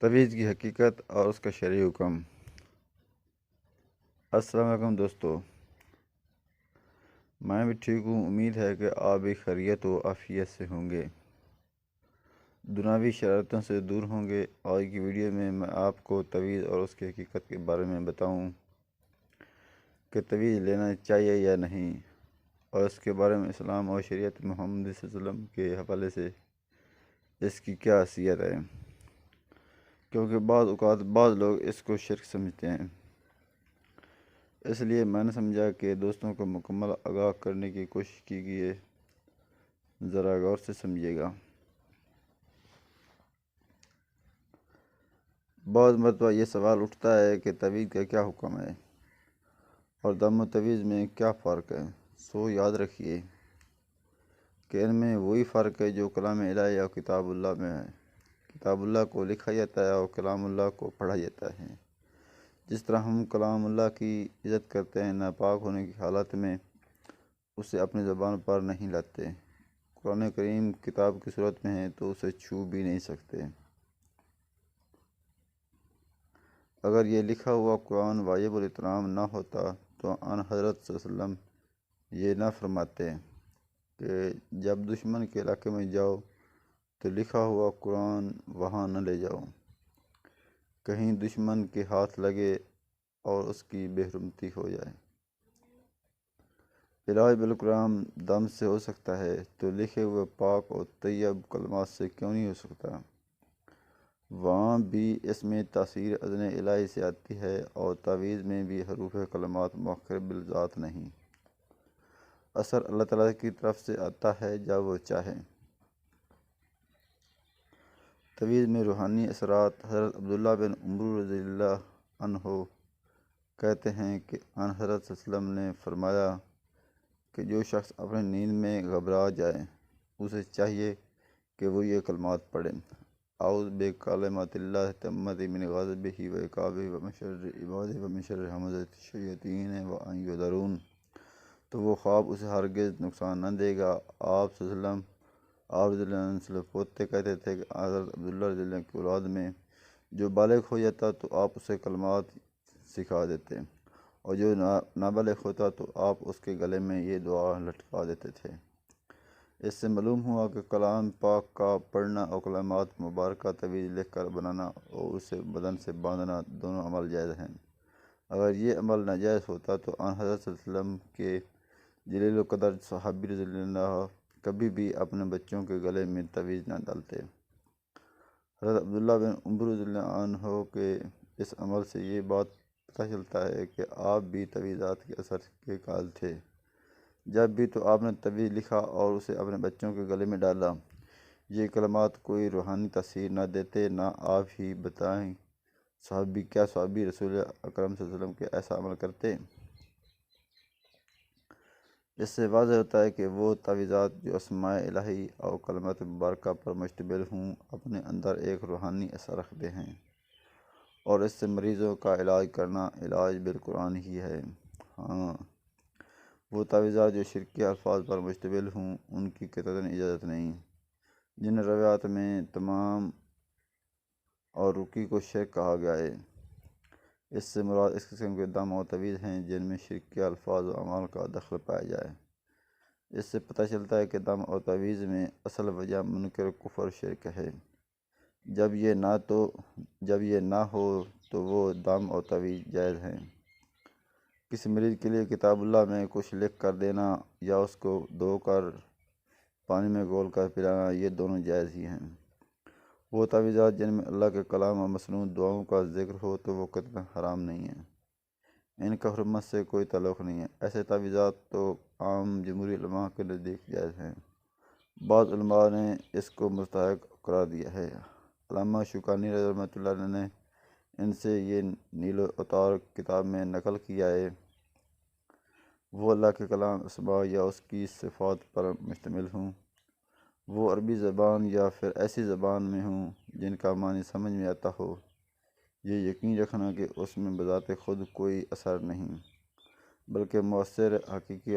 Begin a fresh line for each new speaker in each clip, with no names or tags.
تویز کی حقیقت اور اس کا شرعی حکم۔ السلام علیکم دوستو، میں بھی ٹھیک ہوں۔ امید ہے کہ آپ بھی خیریت و عافیت سے ہوں گے، دنیاوی شرارتوں سے دور ہوں گے۔ آج کی ویڈیو میں آپ کو تویز اور اس کی حقیقت کے بارے میں بتاؤں کہ تویز لینا چاہیے یا نہیں، اور اس کے بارے میں اسلام اور شریعت محمد صلی اللہ علیہ وسلم کے حوالے سے اس کی کیا حیثیت ہے، کیونکہ بعض اوقات بعض لوگ اس کو شرک سمجھتے ہیں۔ اس لیے میں نے سمجھا کہ دوستوں کو مکمل آگاہ کرنے کی کوشش کی گئی ہے، ذرا غور سے سمجھیے گا۔ بعض مرتبہ یہ سوال اٹھتا ہے کہ تویز کا کیا حکم ہے اور دم و تویز میں کیا فرق ہے۔ یاد رکھیے کہ ان میں وہی فرق ہے جو کلام الہی اور کتاب اللہ میں ہے۔ کتاب اللہ کو لکھا جاتا ہے اور کلام اللہ کو پڑھا جاتا ہے۔ جس طرح ہم کلام اللہ کی عزت کرتے ہیں، ناپاک ہونے کی حالت میں اسے اپنی زبان پر نہیں لاتے۔ قرآن کریم کتاب کی صورت میں ہے تو اسے چھو بھی نہیں سکتے۔ اگر یہ لکھا ہوا قرآن واجب الاحترام نہ ہوتا تو آن حضرت صلی اللہ علیہ وسلم یہ نہ فرماتے کہ جب دشمن کے علاقے میں جاؤ تو لکھا ہوا قرآن وہاں نہ لے جاؤ، کہیں دشمن کے ہاتھ لگے اور اس کی بے حرمتی ہو جائے۔ علاج بالکلام دم سے ہو سکتا ہے تو لکھے ہوئے پاک اور طیب کلمات سے کیوں نہیں ہو سکتا؟ وہاں بھی اس میں تاثیر اذن الہی سے آتی ہے، اور تعویذ میں بھی حروف کلمات مؤخر بالذات نہیں، اثر اللہ تعالیٰ کی طرف سے آتا ہے جب وہ چاہے۔ تویز میں روحانی اثرات۔ حضرت عبداللہ بن عمر رضی اللہ عنہ کہتے ہیں کہ آن حضرت صلی اللہ علیہ وسلم نے فرمایا کہ جو شخص اپنے نیند میں گھبرا جائے اسے چاہیے کہ وہ یہ کلمات پڑھے: اعوذ بکلمات اللہ التامات من غضبہ وعقابہ ومن شر عبادہ ومن شر ھمزۃ الشیاطین وان یحضرون، تو وہ خواب اسے ہرگز نقصان نہ دے گا۔ آپ صلی اللہ علیہ وسلم آپ رضی اللہ عنہ سے پوتے کہتے تھے کہ حضرت عبداللہ رضی اللہ عنہ کی اولاد میں جو بالغ ہو جاتا تو آپ اسے کلمات سکھا دیتے، اور جو نابالغ ہوتا تو آپ اس کے گلے میں یہ دعا لٹکا دیتے تھے۔ اس سے معلوم ہوا کہ کلام پاک کا پڑھنا اور کلمات مبارکہ تویز لکھ کر بنانا اور اسے بدن سے باندھنا دونوں عمل جائز ہیں۔ اگر یہ عمل ناجائز ہوتا تو آن حضرت صلی اللہ علیہ وسلم کے جلیل القدر صحابی رضی اللہ عنہ کبھی بھی اپنے بچوں کے گلے میں تویز نہ ڈالتے۔ حضرت عبداللہ بن عمر رضی اللہ عنہ کے اس عمل سے یہ بات پتہ چلتا ہے کہ آپ بھی تویزات کے اثر کے قائل تھے۔ جب بھی تو آپ نے تویز لکھا اور اسے اپنے بچوں کے گلے میں ڈالا، یہ کلمات کوئی روحانی تاثیر نہ دیتے، نہ آپ ہی بتائیں صحابی رسول اکرم صلی اللہ علیہ وسلم کے ایسا عمل کرتے؟ اس سے واضح ہوتا ہے کہ وہ تعویذات جو اسماء الہی اور کلمات مبارکہ پر مشتمل ہوں اپنے اندر ایک روحانی اثر رکھتے ہیں، اور اس سے مریضوں کا علاج کرنا علاج بالقرآن ہی ہے۔ ہاں، وہ تعویذات جو شرکی الفاظ پر مشتمل ہوں ان کی قطعاً اجازت نہیں۔ جن روایات میں تمام اور رقی کو شرک کہا گیا ہے، اس سے مراد اس قسم کے دم اور تویز ہیں جن میں شرکی الفاظ و اعمال کا دخل پایا جائے۔ اس سے پتہ چلتا ہے کہ دم اور تویز میں اصل وجہ منکر کفر شرک ہے۔ جب یہ نہ ہو تو وہ دم اور تویز جائز ہیں۔ کسی مریض کے لیے کتاب اللہ میں کچھ لکھ کر دینا یا اس کو دھو کر پانی میں گھول کر پلانا، یہ دونوں جائز ہی ہیں۔ وہ تعویذات جن میں اللہ کے کلام اور مصنوع دعاؤں کا ذکر ہو تو وہ قطعاً حرام نہیں ہیں، ان کا حرمت سے کوئی تعلق نہیں ہے۔ ایسے تعویذات تو عام جمہوری علماء کے نزدیک جائز ہیں، بعض علماء نے اس کو مستحب قرار دیا ہے۔ علامہ شوکانی رحمۃ اللہ علیہ نے ان سے یہ نیل اوتار کتاب میں نقل کیا ہے۔ وہ اللہ کے کلام، اسماء یا اس کی صفات پر مشتمل ہوں، وہ عربی زبان یا پھر ایسی زبان میں ہوں جن کا معنی سمجھ میں آتا ہو، یہ یقین رکھنا کہ اس میں بذات خود کوئی اثر نہیں، بلکہ مؤثر حقیقی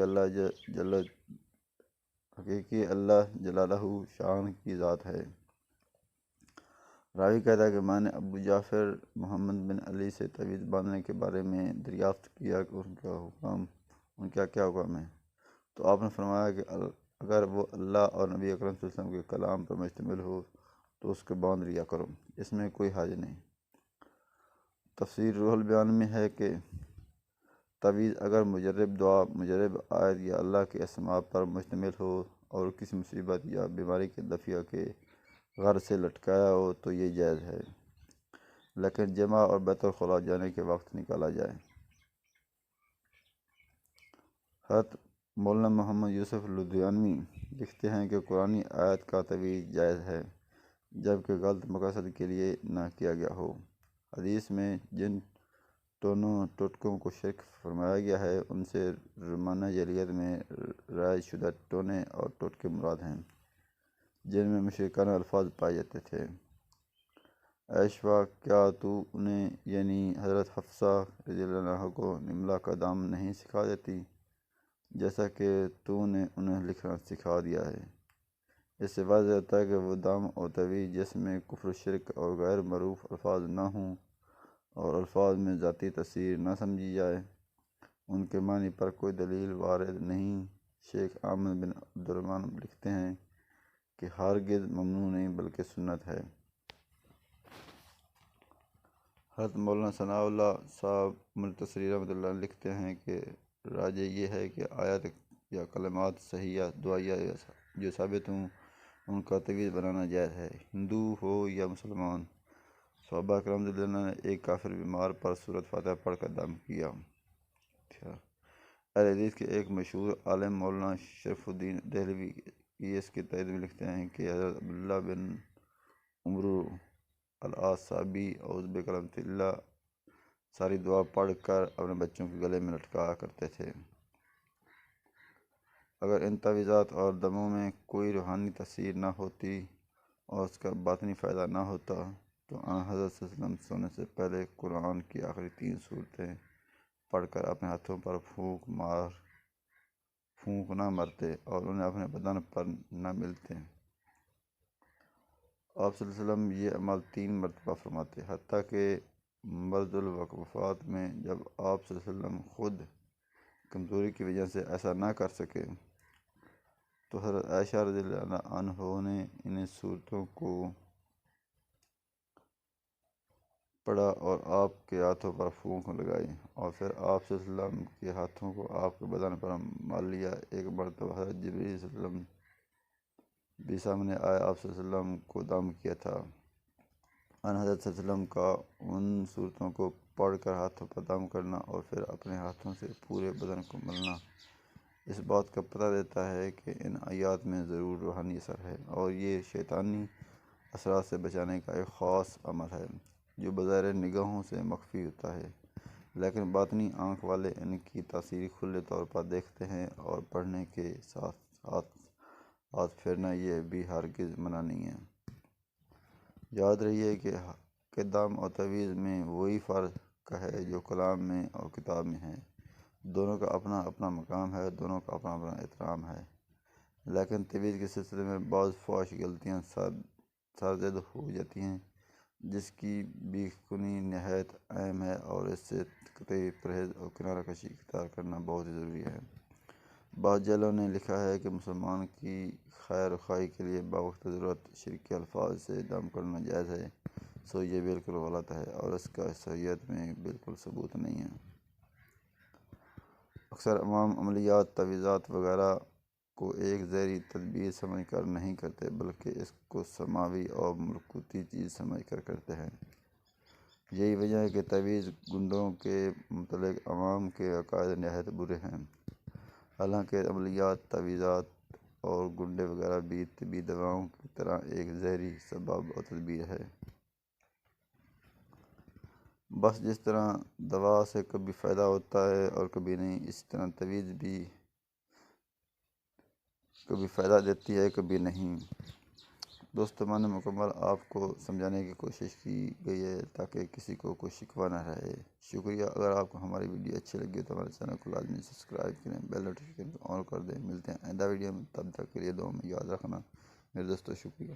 اللہ جلالہ شان کی ذات ہے۔ راوی کہتا ہے کہ میں نے ابو جعفر محمد بن علی سے تعویذ باندھنے کے بارے میں دریافت کیا کہ ان کا کیا حکم ہے، تو آپ نے فرمایا کہ اگر وہ اللہ اور نبی اکرم صلی اللہ علیہ وسلم کے کلام پر مشتمل ہو تو اس کے باندھ لیا کرو، اس میں کوئی حرج نہیں۔ تفسیر روح البیان میں ہے کہ تعویذ اگر مجرب دعا، مجرب آیت یا اللہ کے اسماء پر مشتمل ہو اور کسی مصیبت یا بیماری کے دفع کے غرض سے لٹکایا ہو تو یہ جائز ہے، لیکن جمع اور بیت الخلاء جانے کے وقت نکالا جائے۔ حضرت مولانا محمد یوسف لدھیانوی لکھتے ہیں کہ قرآنی آیت کا تعویذ جائز ہے جبکہ غلط مقصد کے لیے نہ کیا گیا ہو۔ حدیث میں جن ٹونوں ٹوٹکوں کو شرک فرمایا گیا ہے ان سے رومانہ جاہلیت میں رائج شدہ ٹونے اور ٹوٹکے مراد ہیں جن میں مشرکانہ الفاظ پائے جاتے تھے۔ عائشہ کیا تو انہیں یعنی حضرت حفصہ رضی اللہ عنہ کو نملہ کا دام نہیں سکھا دیتی جیسا کہ تو نے انہیں لکھنا سکھا دیا ہے؟ اس سے واضح ہوتا ہے کہ وہ دام اور تعویذ جس میں کفر و شرک اور غیر معروف الفاظ نہ ہوں اور الفاظ میں ذاتی تاثیر نہ سمجھی جائے، ان کے معنی پر کوئی دلیل وارد نہیں۔ شیخ احمد بن عبد الرحمن لکھتے ہیں کہ ہرگز ممنوع نہیں بلکہ سنت ہے۔ حضرت مولانا ثناء اللہ صاحب منتصری رحمۃ اللہ علیہ لکھتے ہیں کہ راجع یہ ہے کہ آیات یا کلمات صحیحہ دعائیہ جو ثابت ہوں ان کا تعویذ بنانا جائز ہے، ہندو ہو یا مسلمان۔ صحابہ اکرام رضی اللہ عنہ نے ایک کافر بیمار پر سورۃ فاتحہ پڑھ کر دم کیا تھا۔ اہل حدیث کے ایک مشہور عالم مولانا شرف الدین دہلوی اس کی تائید میں لکھتے ہیں کہ حضرت عبداللہ بن عمرو العاصابی اعوذ بک رحمۃ اللہ ساری دعا پڑھ کر اپنے بچوں کے گلے میں لٹکایا کرتے تھے۔ اگر ان تعویذات اور دموں میں کوئی روحانی تاثیر نہ ہوتی اور اس کا باطنی فائدہ نہ ہوتا تو حضرت صلی اللہ علیہ وسلم سونے سے پہلے قرآن کی آخری 3 سورتیں پڑھ کر اپنے ہاتھوں پر پھونک نہ مرتے اور انہیں اپنے بدن پر نہ ملتے۔ آپ صلی اللہ علیہ وسلم یہ عمل 3 مرتبہ فرماتے، حتیٰ کہ مرض الوفات میں جب آپ صلی اللہ علیہ وسلم خود کمزوری کی وجہ سے ایسا نہ کر سکے تو حضرت عائشہ رضی اللہ عنہ نے انہیں صورتوں کو پڑھا اور آپ کے ہاتھوں پر پھونک لگائی اور پھر آپ صلی اللہ علیہ وسلم کے ہاتھوں کو آپ کے بدن پر مال لیا۔ ایک مرتبہ حضرت جبریل صلی اللہ علیہ وسلم بھی سامنے آئے، آپ صلی اللہ علیہ وسلم کو دم کیا تھا۔ حضرت صلی اللہ علیہ وسلم کا ان صورتوں کو پڑھ کر ہاتھوں پر دم کرنا اور پھر اپنے ہاتھوں سے پورے بدن کو ملنا اس بات کا پتہ دیتا ہے کہ ان آیات میں ضرور روحانی اثر ہے اور یہ شیطانی اثرات سے بچانے کا ایک خاص عمل ہے جو بظاہر نگاہوں سے مخفی ہوتا ہے، لیکن باطنی آنکھ والے ان کی تاثیر کھلے طور پر دیکھتے ہیں، اور پڑھنے کے ساتھ ہاتھ پھیرنا یہ بھی ہرگز منع نہیں ہے۔ یاد رہیے کہ دم اور تعویذ میں وہی فرق ہے جو کلام میں اور کتاب میں ہے، دونوں کا اپنا اپنا مقام ہے، دونوں کا اپنا اپنا احترام ہے، لیکن تعویذ کے سلسلے میں بعض فحش غلطیاں سرزد ہو جاتی ہیں جس کی بیخ کنی نہایت اہم ہے اور اس سے قطعی پرہیز اور کنارہ کشی اختیار کرنا بہت ہی ضروری ہے۔ بعض جہلوں نے لکھا ہے کہ مسلمان کی خیر خواہی کے لیے بوقت ضرورت شرکی الفاظ سے دم کرنا جائز ہے، سو یہ بالکل غلط ہے اور اس کا صحیحیت میں بالکل ثبوت نہیں ہے۔ اکثر عوام عملیات، تعویذات وغیرہ کو ایک زہری تدبیر سمجھ کر نہیں کرتے بلکہ اس کو سماوی اور ملکوتی چیز سمجھ کر کرتے ہیں۔ یہی وجہ ہے کہ تعویذ گنڈوں کے متعلق عوام کے عقائد نہایت برے ہیں، حالانکہ عملیات، تعویذات اور گنڈے وغیرہ بھی طبی دواؤں کی طرح ایک زہری سبب اور تدبیر ہے۔ بس جس طرح دوا سے کبھی فائدہ ہوتا ہے اور کبھی نہیں، اسی طرح تعویذ بھی کبھی فائدہ دیتی ہے کبھی نہیں۔ دوستو، میں نے مکمل آپ کو سمجھانے کی کوشش کی گئی ہے تاکہ کسی کو کوئی شکوہ نہ رہے۔ شکریہ۔ اگر آپ کو ہماری ویڈیو اچھی لگی تو ہمارے چینل کو لازمی سبسکرائب کریں، بیل نوٹیفیکیشن کو آن کر دیں۔ ملتے ہیں آئندہ ویڈیو میں، تب تک کے لیے دعاؤں میں یاد رکھنا میرے دوستو۔ شکریہ۔